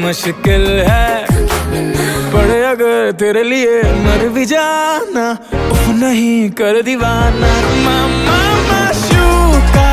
मुश्किल है, पर अगर तेरे लिए मर भी जाना, उफ नहीं कर दीवाना। मामा माशूका